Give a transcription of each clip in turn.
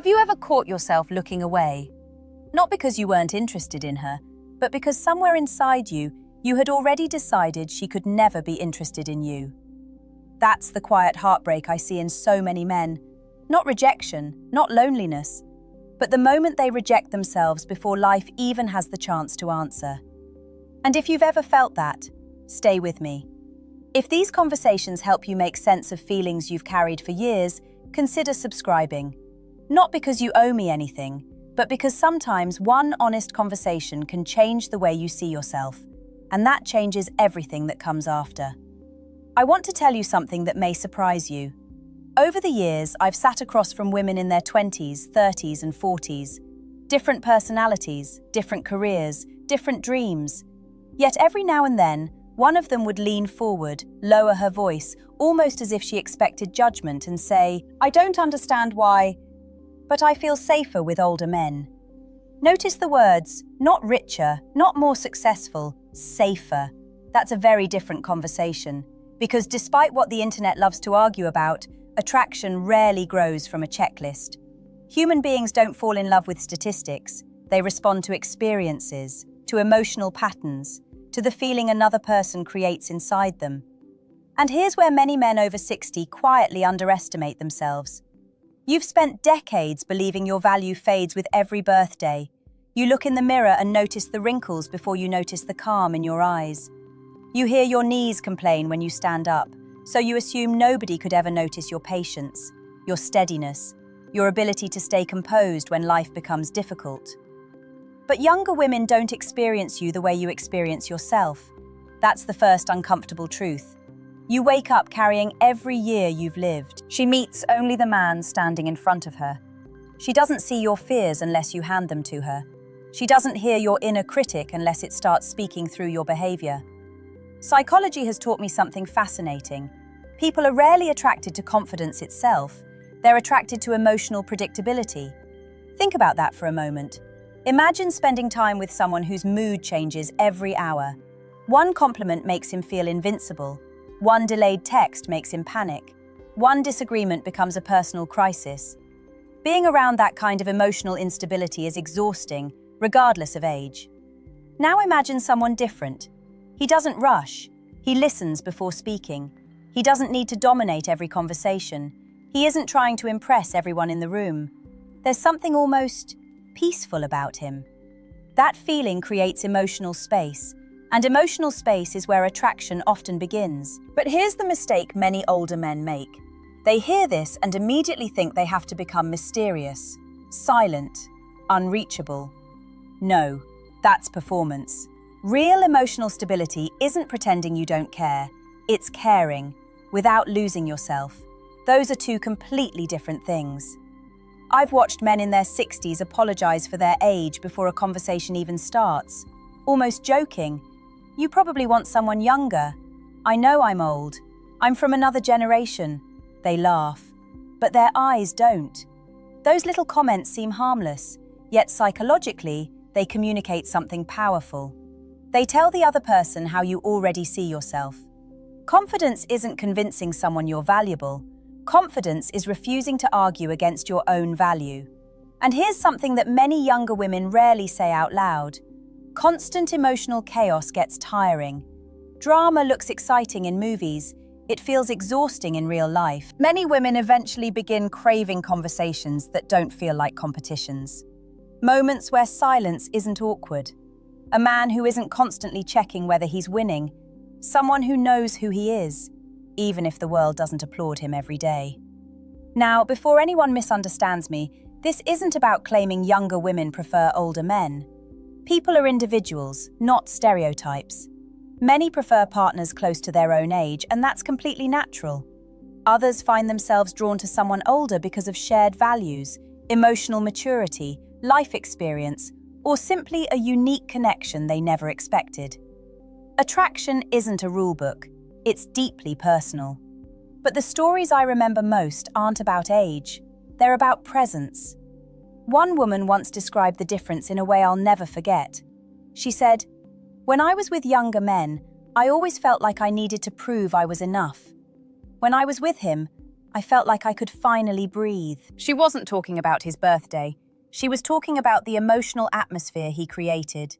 Have you ever caught yourself looking away? Not because you weren't interested in her, but because somewhere inside you, you had already decided she could never be interested in you. That's the quiet heartbreak I see in so many men. Not rejection, not loneliness, but the moment they reject themselves before life even has the chance to answer. And if you've ever felt that, stay with me. If these conversations help you make sense of feelings you've carried for years, consider subscribing. Not because you owe me anything, but because sometimes one honest conversation can change the way you see yourself, and that changes everything that comes after. I want to tell you something that may surprise you. Over the years, I've sat across from women in their 20s, 30s, and 40s. Different personalities, different careers, different dreams. Yet every now and then, one of them would lean forward, lower her voice, almost as if she expected judgment, and say, "I don't understand why, but I feel safer with older men." Notice the words, not richer, not more successful, safer. That's a very different conversation, because despite what the internet loves to argue about, attraction rarely grows from a checklist. Human beings don't fall in love with statistics. They respond to experiences, to emotional patterns, to the feeling another person creates inside them. And here's where many men over 60 quietly underestimate themselves. You've spent decades believing your value fades with every birthday. You look in the mirror and notice the wrinkles before you notice the calm in your eyes. You hear your knees complain when you stand up, so you assume nobody could ever notice your patience, your steadiness, your ability to stay composed when life becomes difficult. But younger women don't experience you the way you experience yourself. That's the first uncomfortable truth. You wake up carrying every year you've lived. She meets only the man standing in front of her. She doesn't see your fears unless you hand them to her. She doesn't hear your inner critic unless it starts speaking through your behavior. Psychology has taught me something fascinating. People are rarely attracted to confidence itself. They're attracted to emotional predictability. Think about that for a moment. Imagine spending time with someone whose mood changes every hour. One compliment makes him feel invincible. One delayed text makes him panic. One disagreement becomes a personal crisis. Being around that kind of emotional instability is exhausting, regardless of age. Now imagine someone different. He doesn't rush. He listens before speaking. He doesn't need to dominate every conversation. He isn't trying to impress everyone in the room. There's something almost peaceful about him. That feeling creates emotional space, and emotional space is where attraction often begins. But here's the mistake many older men make. They hear this and immediately think they have to become mysterious, silent, unreachable. No, that's performance. Real emotional stability isn't pretending you don't care. It's caring, without losing yourself. Those are two completely different things. I've watched men in their 60s apologize for their age before a conversation even starts, almost joking. "You probably want someone younger. I know I'm old. I'm from another generation." They laugh, but their eyes don't. Those little comments seem harmless, yet psychologically, they communicate something powerful. They tell the other person how you already see yourself. Confidence isn't convincing someone you're valuable. Confidence is refusing to argue against your own value. And here's something that many younger women rarely say out loud. Constant emotional chaos gets tiring. Drama looks exciting in movies. It feels exhausting in real life. Many women eventually begin craving conversations that don't feel like competitions. Moments where silence isn't awkward. A man who isn't constantly checking whether he's winning. Someone who knows who he is, even if the world doesn't applaud him every day. Now, before anyone misunderstands me, this isn't about claiming younger women prefer older men. People are individuals, not stereotypes. Many prefer partners close to their own age, and that's completely natural. Others find themselves drawn to someone older because of shared values, emotional maturity, life experience, or simply a unique connection they never expected. Attraction isn't a rulebook. It's deeply personal. But the stories I remember most aren't about age. They're about presence. One woman once described the difference in a way I'll never forget. She said, "When I was with younger men, I always felt like I needed to prove I was enough. When I was with him, I felt like I could finally breathe. She wasn't talking about his birthday. She was talking about the emotional atmosphere he created.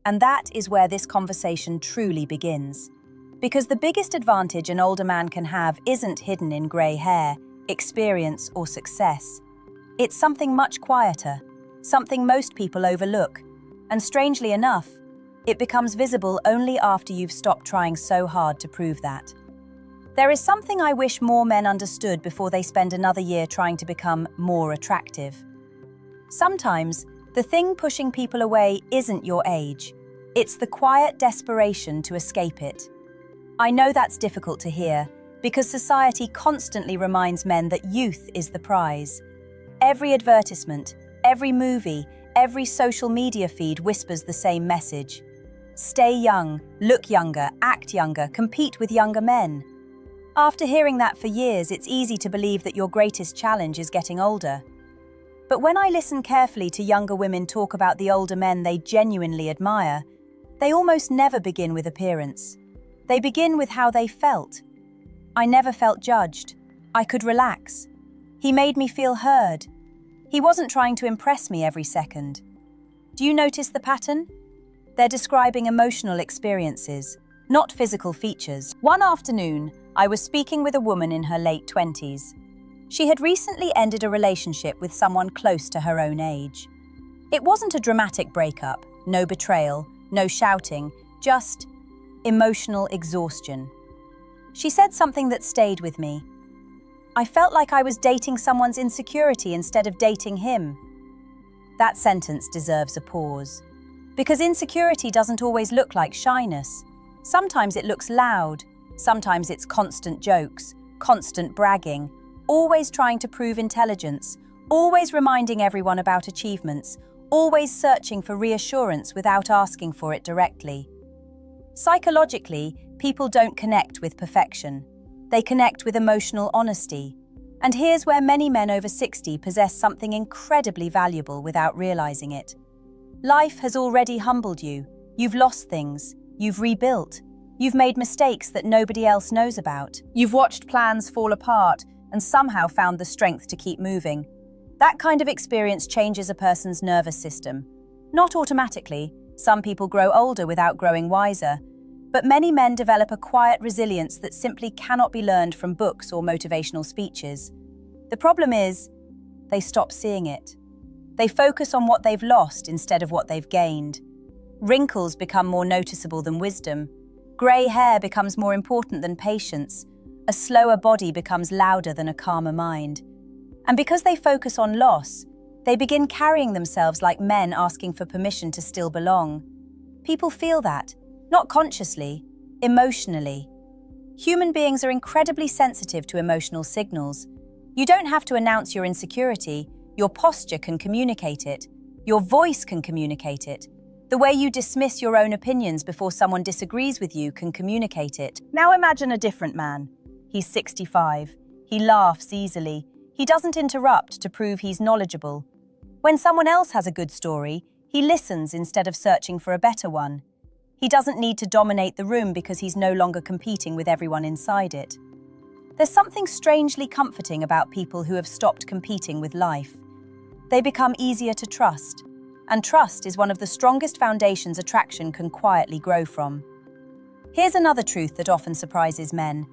And that is where this conversation truly begins. Because the biggest advantage an older man can have isn't hidden in grey hair, experience, or success. It's something much quieter, something most people overlook. And strangely enough, it becomes visible only after you've stopped trying so hard to prove that. There is something I wish more men understood before they spend another year trying to become more attractive. Sometimes, the thing pushing people away isn't your age. It's the quiet desperation to escape it. I know that's difficult to hear, because society constantly reminds men that youth is the prize. Every advertisement, every movie, every social media feed whispers the same message. Stay young, look younger, act younger, compete with younger men. After hearing that for years, it's easy to believe that your greatest challenge is getting older. But when I listen carefully to younger women talk about the older men they genuinely admire, they almost never begin with appearance. They begin with how they felt. I never felt judged. I could relax. He made me feel heard. He wasn't trying to impress me every second. Do you notice the pattern? They're describing emotional experiences, not physical features. One afternoon, I was speaking with a woman in her late 20s. She had recently ended a relationship with someone close to her own age. It wasn't a dramatic breakup, no betrayal, no shouting, just emotional exhaustion. She said something that stayed with me. I felt like I was dating someone's insecurity instead of dating him. That sentence deserves a pause. Because insecurity doesn't always look like shyness. Sometimes it looks loud. Sometimes it's constant jokes, constant bragging, always trying to prove intelligence, always reminding everyone about achievements, always searching for reassurance without asking for it directly. Psychologically, people don't connect with perfection. They connect with emotional honesty. And here's where many men over 60 possess something incredibly valuable without realizing it. Life has already humbled you. You've lost things. You've rebuilt. You've made mistakes that nobody else knows about. You've watched plans fall apart and somehow found the strength to keep moving. That kind of experience changes a person's nervous system. Not automatically. Some people grow older without growing wiser. But many men develop a quiet resilience that simply cannot be learned from books or motivational speeches. The problem is, they stop seeing it. They focus on what they've lost instead of what they've gained. Wrinkles become more noticeable than wisdom. Grey hair becomes more important than patience. A slower body becomes louder than a calmer mind. And because they focus on loss, they begin carrying themselves like men asking for permission to still belong. People feel that, not consciously, emotionally. Human beings are incredibly sensitive to emotional signals. You don't have to announce your insecurity. Your posture can communicate it. Your voice can communicate it. The way you dismiss your own opinions before someone disagrees with you can communicate it. Now imagine a different man. He's 65. He laughs easily. He doesn't interrupt to prove he's knowledgeable. When someone else has a good story, he listens instead of searching for a better one. He doesn't need to dominate the room because he's no longer competing with everyone inside it. There's something strangely comforting about people who have stopped competing with life. They become easier to trust. And trust is one of the strongest foundations attraction can quietly grow from. Here's another truth that often surprises men.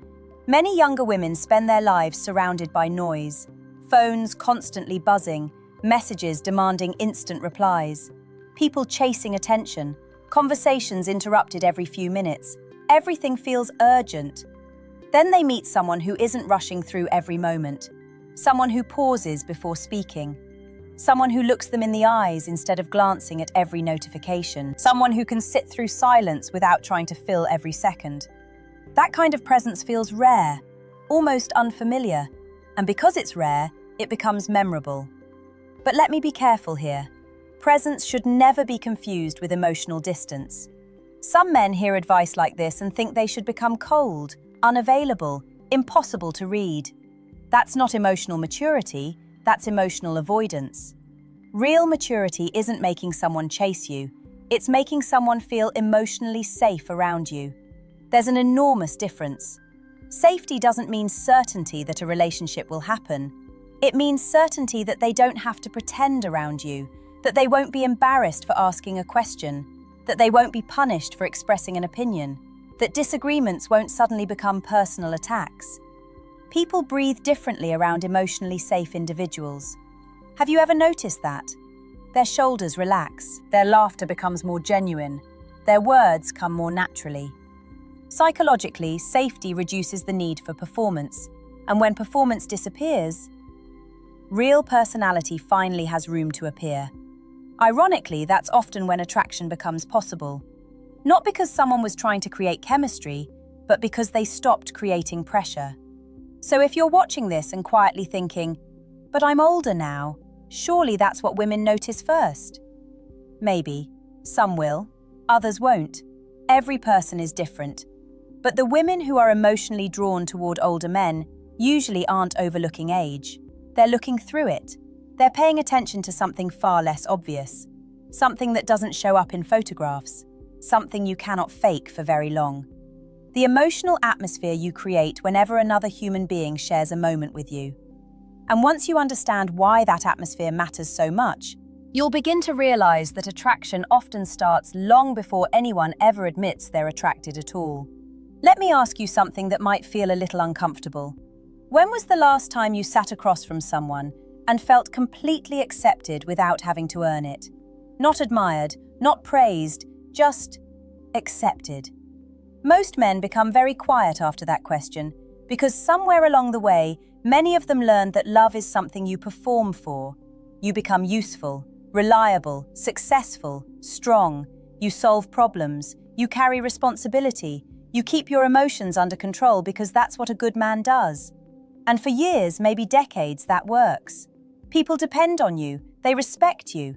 Many younger women spend their lives surrounded by noise. Phones constantly buzzing, messages demanding instant replies, people chasing attention, conversations interrupted every few minutes. Everything feels urgent. Then they meet someone who isn't rushing through every moment, someone who pauses before speaking, someone who looks them in the eyes instead of glancing at every notification, someone who can sit through silence without trying to fill every second. That kind of presence feels rare, almost unfamiliar, and because it's rare, it becomes memorable. But let me be careful here. Presence should never be confused with emotional distance. Some men hear advice like this and think they should become cold, unavailable, impossible to read. That's not emotional maturity, that's emotional avoidance. Real maturity isn't making someone chase you, it's making someone feel emotionally safe around you. There's an enormous difference. Safety doesn't mean certainty that a relationship will happen. It means certainty that they don't have to pretend around you, that they won't be embarrassed for asking a question, that they won't be punished for expressing an opinion, that disagreements won't suddenly become personal attacks. People breathe differently around emotionally safe individuals. Have you ever noticed that? Their shoulders relax, their laughter becomes more genuine, their words come more naturally. Psychologically, safety reduces the need for performance, and when performance disappears, real personality finally has room to appear. Ironically, that's often when attraction becomes possible. Not because someone was trying to create chemistry, but because they stopped creating pressure. So if you're watching this and quietly thinking, "But I'm older now," surely that's what women notice first. Maybe. Some will, others won't. Every person is different. But the women who are emotionally drawn toward older men usually aren't overlooking age. They're looking through it. They're paying attention to something far less obvious. Something that doesn't show up in photographs. Something you cannot fake for very long. The emotional atmosphere you create whenever another human being shares a moment with you. And once you understand why that atmosphere matters so much, you'll begin to realize that attraction often starts long before anyone ever admits they're attracted at all. Let me ask you something that might feel a little uncomfortable. When was the last time you sat across from someone and felt completely accepted without having to earn it? Not admired, not praised, just accepted. Most men become very quiet after that question because somewhere along the way, many of them learned that love is something you perform for. You become useful, reliable, successful, strong. You solve problems. You carry responsibility. You keep your emotions under control because that's what a good man does. And for years, maybe decades, that works. People depend on you. They respect you.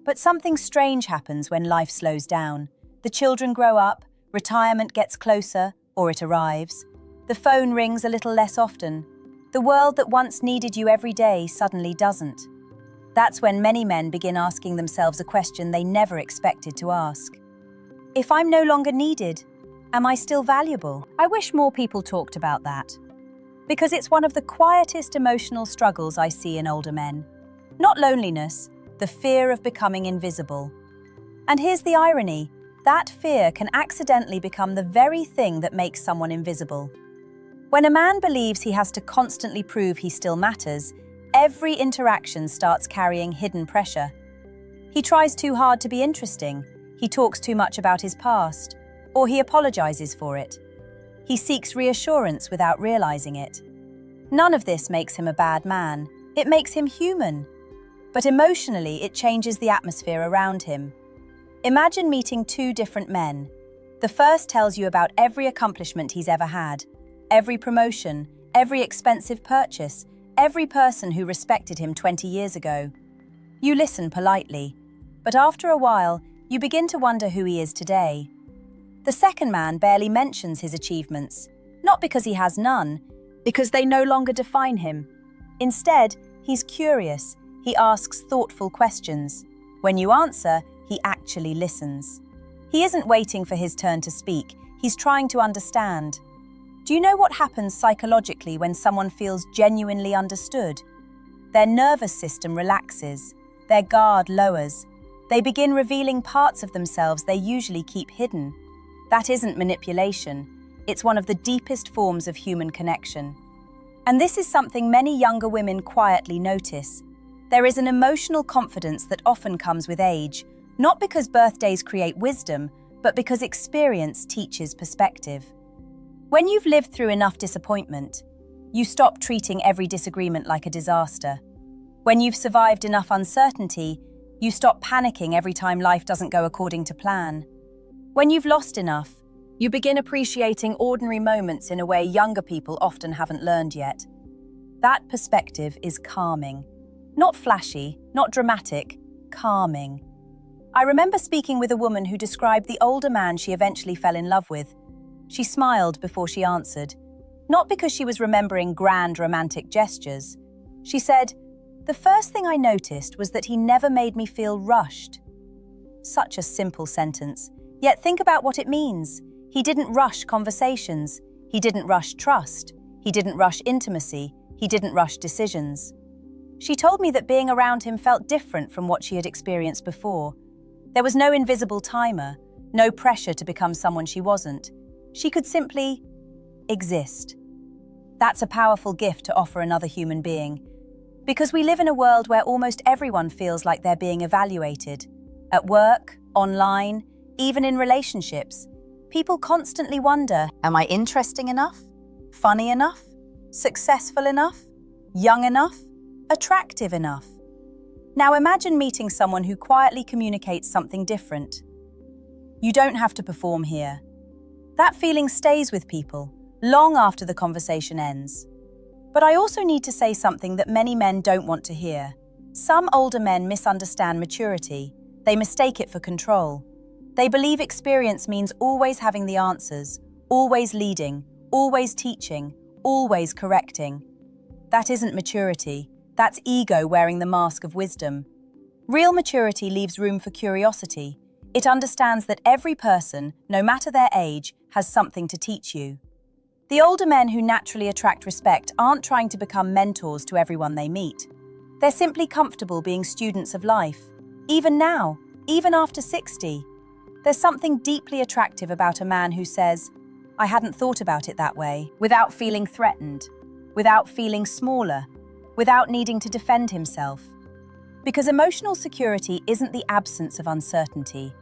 But something strange happens when life slows down. The children grow up, retirement gets closer, or it arrives. The phone rings a little less often. The world that once needed you every day suddenly doesn't. That's when many men begin asking themselves a question they never expected to ask. If I'm no longer needed, am I still valuable? I wish more people talked about that. Because it's one of the quietest emotional struggles I see in older men. Not loneliness, the fear of becoming invisible. And here's the irony. That fear can accidentally become the very thing that makes someone invisible. When a man believes he has to constantly prove he still matters, every interaction starts carrying hidden pressure. He tries too hard to be interesting, he talks too much about his past, or he apologizes for it. He seeks reassurance without realizing it. None of this makes him a bad man. It makes him human. But emotionally, it changes the atmosphere around him. Imagine meeting two different men. The first tells you about every accomplishment he's ever had, every promotion, every expensive purchase, every person who respected him 20 years ago. You listen politely, but after a while, you begin to wonder who he is today. The second man barely mentions his achievements, not because he has none, because they no longer define him. Instead, he's curious. He asks thoughtful questions. When you answer, he actually listens. He isn't waiting for his turn to speak. He's trying to understand. Do you know what happens psychologically when someone feels genuinely understood? Their nervous system relaxes. Their guard lowers. They begin revealing parts of themselves they usually keep hidden. That isn't manipulation. It's one of the deepest forms of human connection. And this is something many younger women quietly notice. There is an emotional confidence that often comes with age, not because birthdays create wisdom, but because experience teaches perspective. When you've lived through enough disappointment, you stop treating every disagreement like a disaster. When you've survived enough uncertainty, you stop panicking every time life doesn't go according to plan. When you've lost enough, you begin appreciating ordinary moments in a way younger people often haven't learned yet. That perspective is calming. Not flashy, not dramatic, calming. I remember speaking with a woman who described the older man she eventually fell in love with. She smiled before she answered, not because she was remembering grand romantic gestures. She said, "The first thing I noticed was that he never made me feel rushed." Such a simple sentence, yet think about what it means. He didn't rush conversations. He didn't rush trust. He didn't rush intimacy. He didn't rush decisions. She told me that being around him felt different from what she had experienced before. There was no invisible timer, no pressure to become someone she wasn't. She could simply exist. That's a powerful gift to offer another human being, because we live in a world where almost everyone feels like they're being evaluated. At work, online, even in relationships, people constantly wonder, am I interesting enough? Funny enough? Successful enough? Young enough? Attractive enough? Now imagine meeting someone who quietly communicates something different. You don't have to perform here. That feeling stays with people long after the conversation ends. But I also need to say something that many men don't want to hear. Some older men misunderstand maturity. They mistake it for control. They believe experience means always having the answers, always leading, always teaching, always correcting. That isn't maturity. That's ego wearing the mask of wisdom. Real maturity leaves room for curiosity. It understands that every person, no matter their age, has something to teach you. The older men who naturally attract respect aren't trying to become mentors to everyone they meet. They're simply comfortable being students of life. Even now, even after 60. There's something deeply attractive about a man who says, I hadn't thought about it that way, without feeling threatened, without feeling smaller, without needing to defend himself. Because emotional security isn't the absence of uncertainty.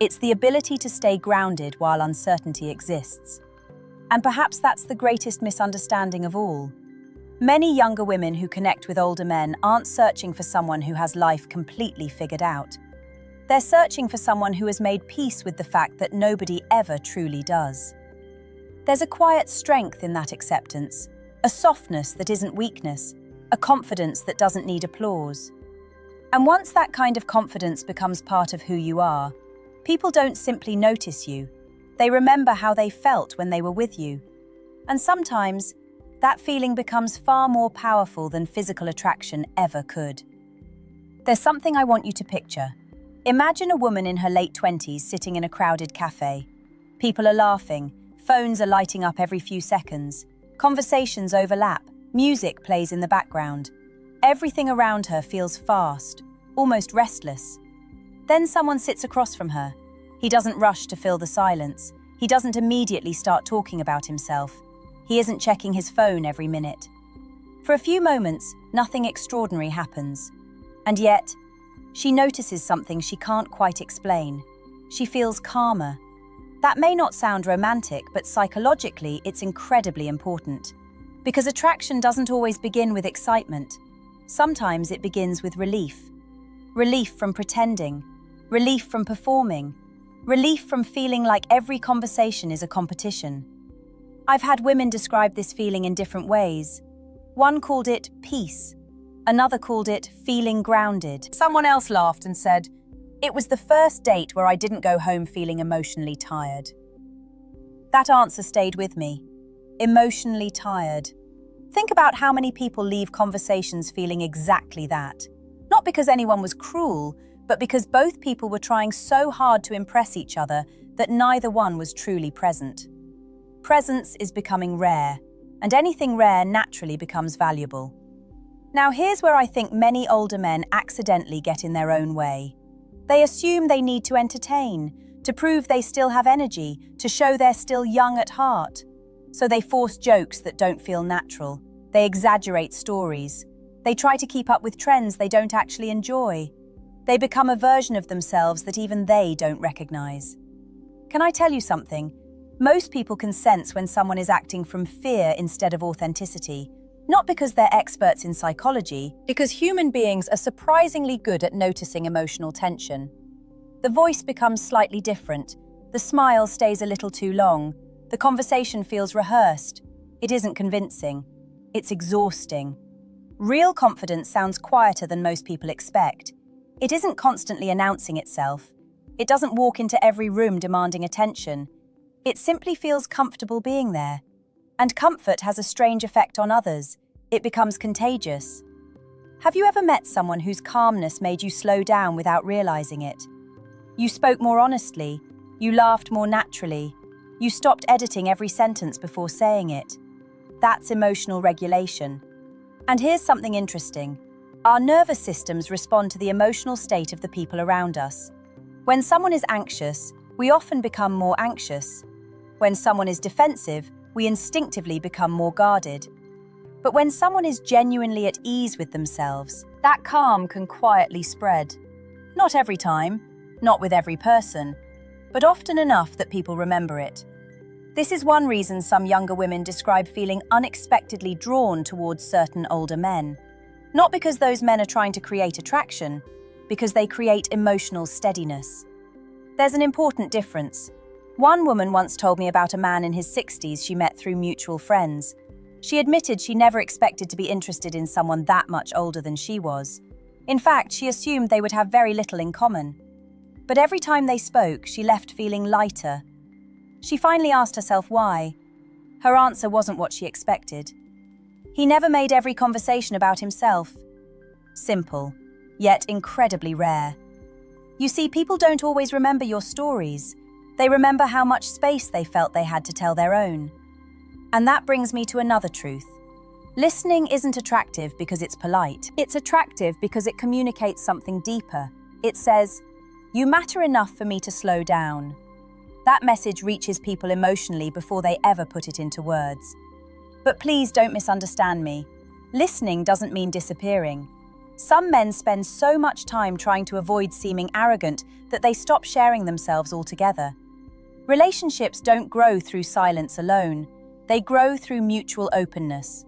It's the ability to stay grounded while uncertainty exists. And perhaps that's the greatest misunderstanding of all. Many younger women who connect with older men aren't searching for someone who has life completely figured out. They're searching for someone who has made peace with the fact that nobody ever truly does. There's a quiet strength in that acceptance, a softness that isn't weakness, a confidence that doesn't need applause. And once that kind of confidence becomes part of who you are, people don't simply notice you. They remember how they felt when they were with you. And sometimes, that feeling becomes far more powerful than physical attraction ever could. There's something I want you to picture. Imagine a woman in her late 20s sitting in a crowded cafe. People are laughing, phones are lighting up every few seconds, conversations overlap, music plays in the background. Everything around her feels fast, almost restless. Then someone sits across from her. He doesn't rush to fill the silence. He doesn't immediately start talking about himself. He isn't checking his phone every minute. For a few moments, nothing extraordinary happens. And yet, she notices something she can't quite explain. She feels calmer. That may not sound romantic, but psychologically, it's incredibly important. Because attraction doesn't always begin with excitement. Sometimes it begins with relief. Relief from pretending. Relief from performing. Relief from feeling like every conversation is a competition. I've had women describe this feeling in different ways. One called it peace. Another called it feeling grounded. Someone else laughed and said, it was the first date where I didn't go home feeling emotionally tired. That answer stayed with me. Emotionally tired. Think about how many people leave conversations feeling exactly that. Not because anyone was cruel, but because both people were trying so hard to impress each other that neither one was truly present. Presence is becoming rare, and anything rare naturally becomes valuable. Now here's where I think many older men accidentally get in their own way. They assume they need to entertain, to prove they still have energy, to show they're still young at heart. So they force jokes that don't feel natural. They exaggerate stories. They try to keep up with trends they don't actually enjoy. They become a version of themselves that even they don't recognize. Can I tell you something? Most people can sense when someone is acting from fear instead of authenticity, not because they're experts in psychology, because human beings are surprisingly good at noticing emotional tension. The voice becomes slightly different. The smile stays a little too long. The conversation feels rehearsed. It isn't convincing. It's exhausting. Real confidence sounds quieter than most people expect. It isn't constantly announcing itself. It doesn't walk into every room demanding attention. It simply feels comfortable being there. And comfort has a strange effect on others. It becomes contagious. Have you ever met someone whose calmness made you slow down without realizing it? You spoke more honestly. You laughed more naturally. You stopped editing every sentence before saying it. That's emotional regulation. And here's something interesting. Our nervous systems respond to the emotional state of the people around us. When someone is anxious, we often become more anxious. When someone is defensive, we instinctively become more guarded. But when someone is genuinely at ease with themselves, that calm can quietly spread. Not every time, not with every person, but often enough that people remember it. This is one reason some younger women describe feeling unexpectedly drawn towards certain older men. Not because those men are trying to create attraction, because they create emotional steadiness. There's an important difference. One woman once told me about a man in his 60s she met through mutual friends. She admitted she never expected to be interested in someone that much older than she was. In fact, she assumed they would have very little in common. But every time they spoke, she left feeling lighter. She finally asked herself why. Her answer wasn't what she expected. He never made every conversation about himself. Simple, yet incredibly rare. You see, people don't always remember your stories. They remember how much space they felt they had to tell their own. And that brings me to another truth. Listening isn't attractive because it's polite. It's attractive because it communicates something deeper. It says, "You matter enough for me to slow down." That message reaches people emotionally before they ever put it into words. But please don't misunderstand me. Listening doesn't mean disappearing. Some men spend so much time trying to avoid seeming arrogant that they stop sharing themselves altogether. Relationships don't grow through silence alone. They grow through mutual openness.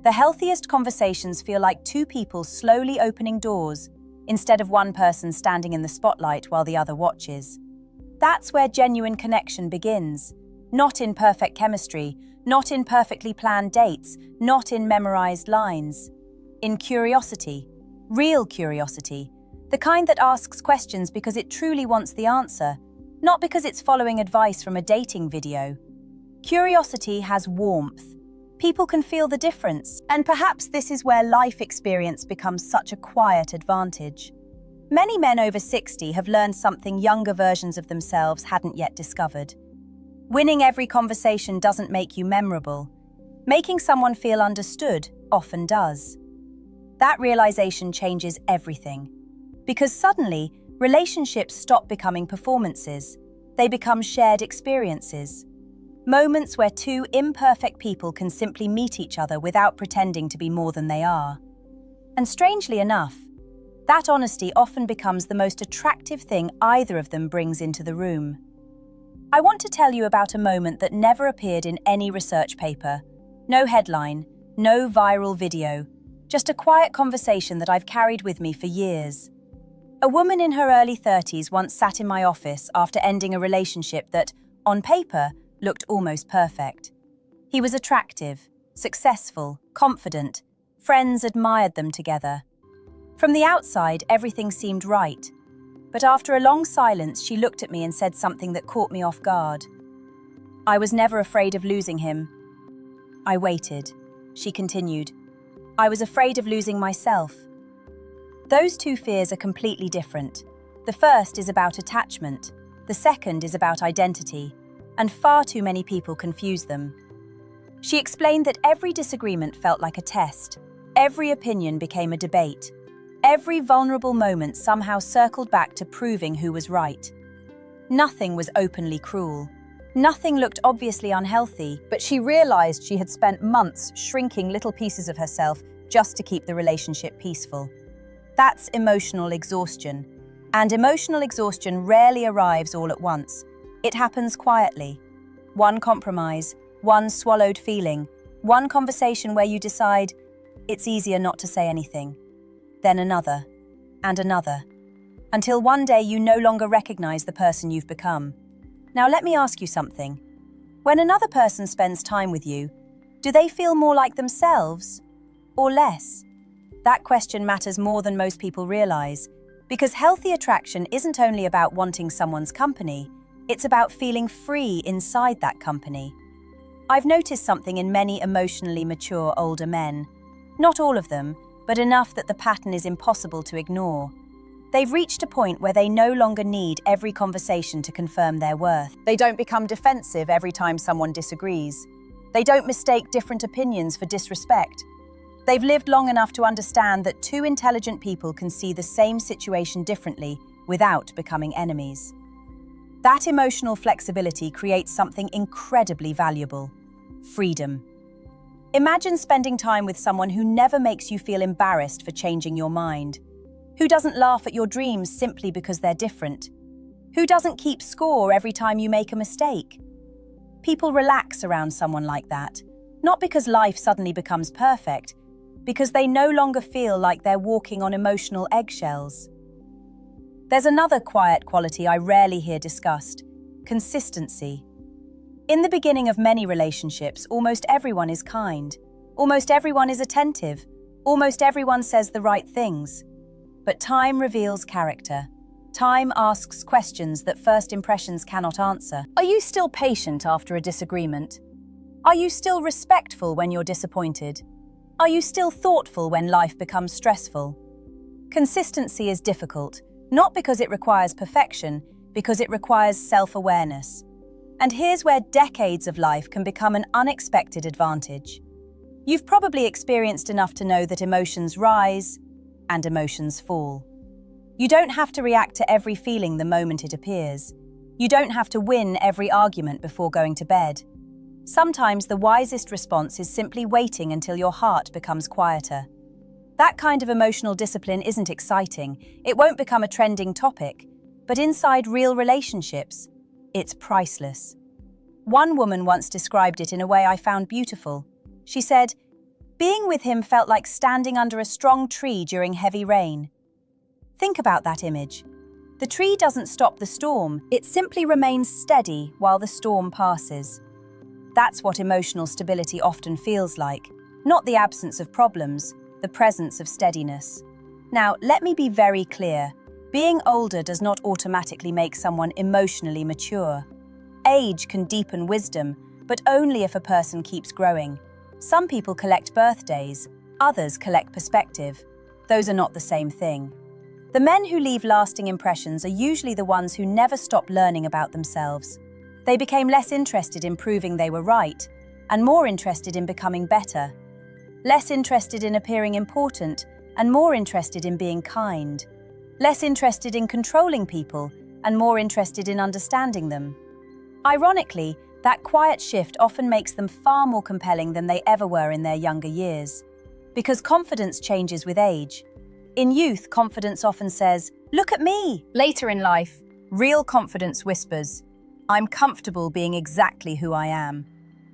The healthiest conversations feel like two people slowly opening doors, instead of one person standing in the spotlight while the other watches. That's where genuine connection begins. Not in perfect chemistry, not in perfectly planned dates, not in memorized lines. In curiosity, real curiosity, the kind that asks questions because it truly wants the answer, not because it's following advice from a dating video. Curiosity has warmth. People can feel the difference, and perhaps this is where life experience becomes such a quiet advantage. Many men over 60 have learned something younger versions of themselves hadn't yet discovered. Winning every conversation doesn't make you memorable. Making someone feel understood often does. That realization changes everything. Because suddenly, relationships stop becoming performances. They become shared experiences. Moments where two imperfect people can simply meet each other without pretending to be more than they are. And strangely enough, that honesty often becomes the most attractive thing either of them brings into the room. I want to tell you about a moment that never appeared in any research paper. No headline, no viral video, just a quiet conversation that I've carried with me for years. A woman in her early 30s once sat in my office after ending a relationship that, on paper, looked almost perfect. He was attractive, successful, confident. Friends admired them together. From the outside, everything seemed right. But after a long silence, she looked at me and said something that caught me off guard. "I was never afraid of losing him." I waited. She continued. "I was afraid of losing myself." Those two fears are completely different. The first is about attachment. The second is about identity. And far too many people confuse them. She explained that every disagreement felt like a test. Every opinion became a debate. Every vulnerable moment somehow circled back to proving who was right. Nothing was openly cruel. Nothing looked obviously unhealthy, but she realized she had spent months shrinking little pieces of herself just to keep the relationship peaceful. That's emotional exhaustion. And emotional exhaustion rarely arrives all at once. It happens quietly. One compromise, one swallowed feeling, one conversation where you decide, it's easier not to say anything. Then another, and another, until one day you no longer recognize the person you've become. Now let me ask you something. When another person spends time with you, do they feel more like themselves or less? That question matters more than most people realize, because healthy attraction isn't only about wanting someone's company, it's about feeling free inside that company. I've noticed something in many emotionally mature older men. Not all of them, but enough that the pattern is impossible to ignore. They've reached a point where they no longer need every conversation to confirm their worth. They don't become defensive every time someone disagrees. They don't mistake different opinions for disrespect. They've lived long enough to understand that two intelligent people can see the same situation differently without becoming enemies. That emotional flexibility creates something incredibly valuable: freedom. Imagine spending time with someone who never makes you feel embarrassed for changing your mind, who doesn't laugh at your dreams simply because they're different, who doesn't keep score every time you make a mistake. People relax around someone like that, not because life suddenly becomes perfect, because they no longer feel like they're walking on emotional eggshells. There's another quiet quality I rarely hear discussed: consistency. In the beginning of many relationships, almost everyone is kind. Almost everyone is attentive. Almost everyone says the right things. But time reveals character. Time asks questions that first impressions cannot answer. Are you still patient after a disagreement? Are you still respectful when you're disappointed? Are you still thoughtful when life becomes stressful? Consistency is difficult, not because it requires perfection, because it requires self-awareness. And here's where decades of life can become an unexpected advantage. You've probably experienced enough to know that emotions rise and emotions fall. You don't have to react to every feeling the moment it appears. You don't have to win every argument before going to bed. Sometimes the wisest response is simply waiting until your heart becomes quieter. That kind of emotional discipline isn't exciting. It won't become a trending topic. But inside real relationships, it's priceless. One woman once described it in a way I found beautiful. She said, "Being with him felt like standing under a strong tree during heavy rain." Think about that image. The tree doesn't stop the storm, it simply remains steady while the storm passes. That's what emotional stability often feels like. Not the absence of problems, the presence of steadiness. Now, let me be very clear. Being older does not automatically make someone emotionally mature. Age can deepen wisdom, but only if a person keeps growing. Some people collect birthdays, others collect perspective. Those are not the same thing. The men who leave lasting impressions are usually the ones who never stop learning about themselves. They became less interested in proving they were right, and more interested in becoming better. Less interested in appearing important, and more interested in being kind. Less interested in controlling people, and more interested in understanding them. Ironically, that quiet shift often makes them far more compelling than they ever were in their younger years. Because confidence changes with age. In youth, confidence often says, "Look at me." Later in life, real confidence whispers, "I'm comfortable being exactly who I am."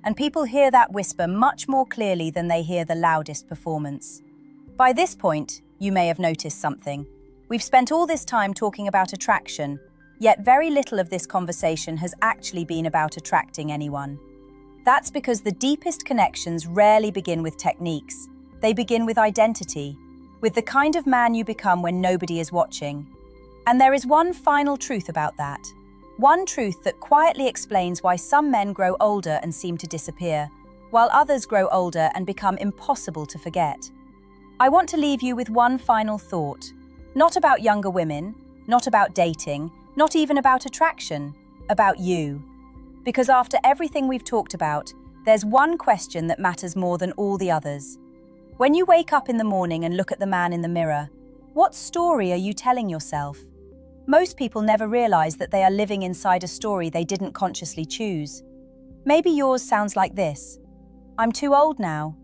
And people hear that whisper much more clearly than they hear the loudest performance. By this point, you may have noticed something. We've spent all this time talking about attraction, yet very little of this conversation has actually been about attracting anyone. That's because the deepest connections rarely begin with techniques. They begin with identity, with the kind of man you become when nobody is watching. And there is one final truth about that. One truth that quietly explains why some men grow older and seem to disappear, while others grow older and become impossible to forget. I want to leave you with one final thought. Not about younger women, not about dating, not even about attraction, about you. Because after everything we've talked about, there's one question that matters more than all the others. When you wake up in the morning and look at the man in the mirror, what story are you telling yourself? Most people never realize that they are living inside a story they didn't consciously choose. Maybe yours sounds like this: "I'm too old now.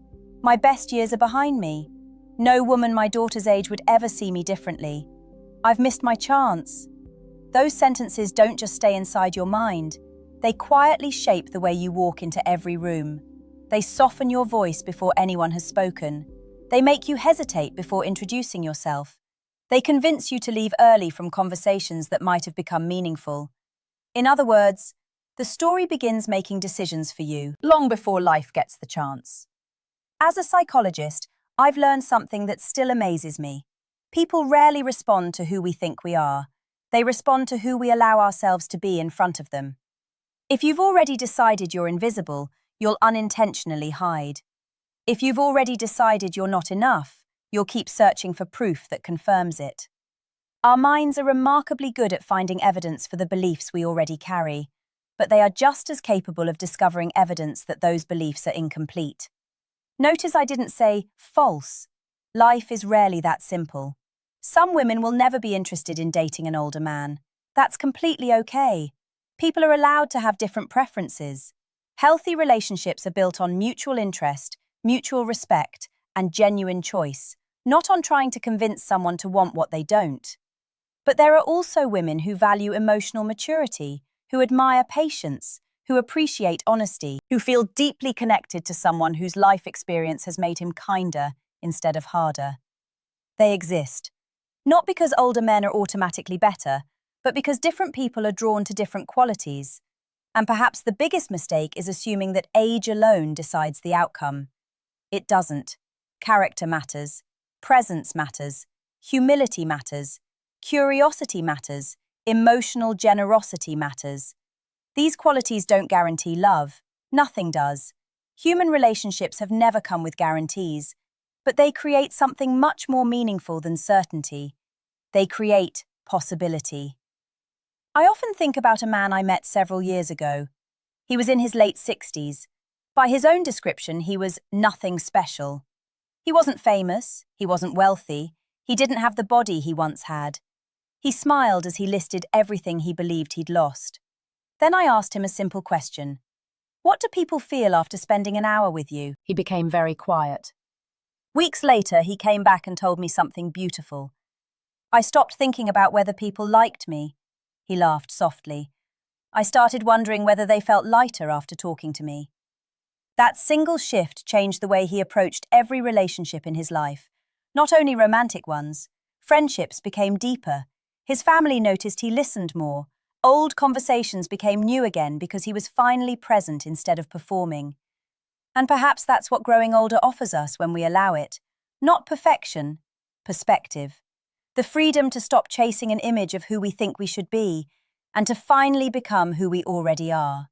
My best years are behind me. No woman my daughter's age would ever see me differently. I've missed my chance." Those sentences don't just stay inside your mind. They quietly shape the way you walk into every room. They soften your voice before anyone has spoken. They make you hesitate before introducing yourself. They convince you to leave early from conversations that might have become meaningful. In other words, the story begins making decisions for you long before life gets the chance. As a psychologist, I've learned something that still amazes me. People rarely respond to who we think we are. They respond to who we allow ourselves to be in front of them. If you've already decided you're invisible, you'll unintentionally hide. If you've already decided you're not enough, you'll keep searching for proof that confirms it. Our minds are remarkably good at finding evidence for the beliefs we already carry, but they are just as capable of discovering evidence that those beliefs are incomplete. Notice I didn't say false. Life is rarely that simple. Some women will never be interested in dating an older man. That's completely okay. People are allowed to have different preferences. Healthy relationships are built on mutual interest, mutual respect, and genuine choice, not on trying to convince someone to want what they don't. But there are also women who value emotional maturity, who admire patience, who appreciate honesty, who feel deeply connected to someone whose life experience has made him kinder instead of harder. They exist, not because older men are automatically better, but because different people are drawn to different qualities. And perhaps the biggest mistake is assuming that age alone decides the outcome. It doesn't. Character matters, presence matters, humility matters, curiosity matters, emotional generosity matters. These qualities don't guarantee love. Nothing does. Human relationships have never come with guarantees, but they create something much more meaningful than certainty. They create possibility. I often think about a man I met several years ago. He was in his late 60s. By his own description, he was nothing special. He wasn't famous, he wasn't wealthy, he didn't have the body he once had. He smiled as he listed everything he believed he'd lost. Then I asked him a simple question. What do people feel after spending an hour with you? He became very quiet. Weeks later, he came back and told me something beautiful. I stopped thinking about whether people liked me. He laughed softly. I started wondering whether they felt lighter after talking to me. That single shift changed the way he approached every relationship in his life. Not only romantic ones. Friendships became deeper. His family noticed he listened more. Old conversations became new again because he was finally present instead of performing. And perhaps that's what growing older offers us when we allow it. Not perfection, perspective. The freedom to stop chasing an image of who we think we should be, and to finally become who we already are.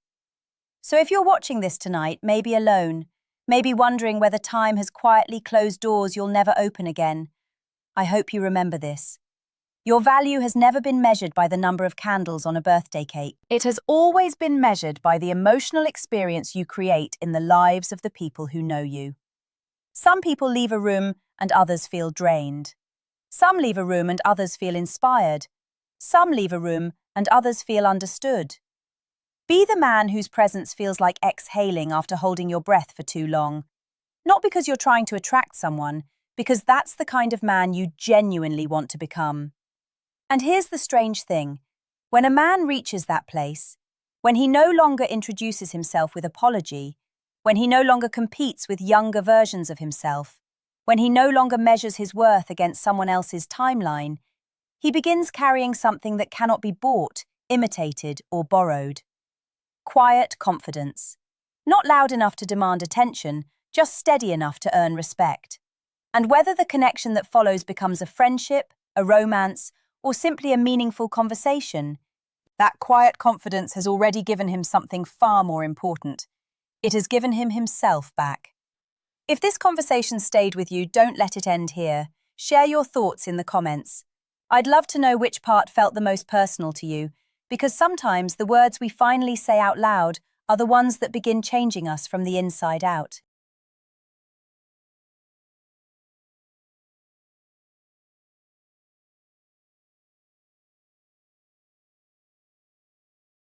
So if you're watching this tonight, maybe alone, maybe wondering whether time has quietly closed doors you'll never open again, I hope you remember this. Your value has never been measured by the number of candles on a birthday cake. It has always been measured by the emotional experience you create in the lives of the people who know you. Some people leave a room and others feel drained. Some leave a room and others feel inspired. Some leave a room and others feel understood. Be the man whose presence feels like exhaling after holding your breath for too long. Not because you're trying to attract someone, because that's the kind of man you genuinely want to become. And here's the strange thing. When a man reaches that place, when he no longer introduces himself with apology, when he no longer competes with younger versions of himself, when he no longer measures his worth against someone else's timeline, he begins carrying something that cannot be bought, imitated, or borrowed. Quiet confidence. Not loud enough to demand attention, just steady enough to earn respect. And whether the connection that follows becomes a friendship, a romance, or simply a meaningful conversation, that quiet confidence has already given him something far more important. It has given him himself back. If this conversation stayed with you, don't let it end here. Share your thoughts in the comments. I'd love to know which part felt the most personal to you, because sometimes the words we finally say out loud are the ones that begin changing us from the inside out.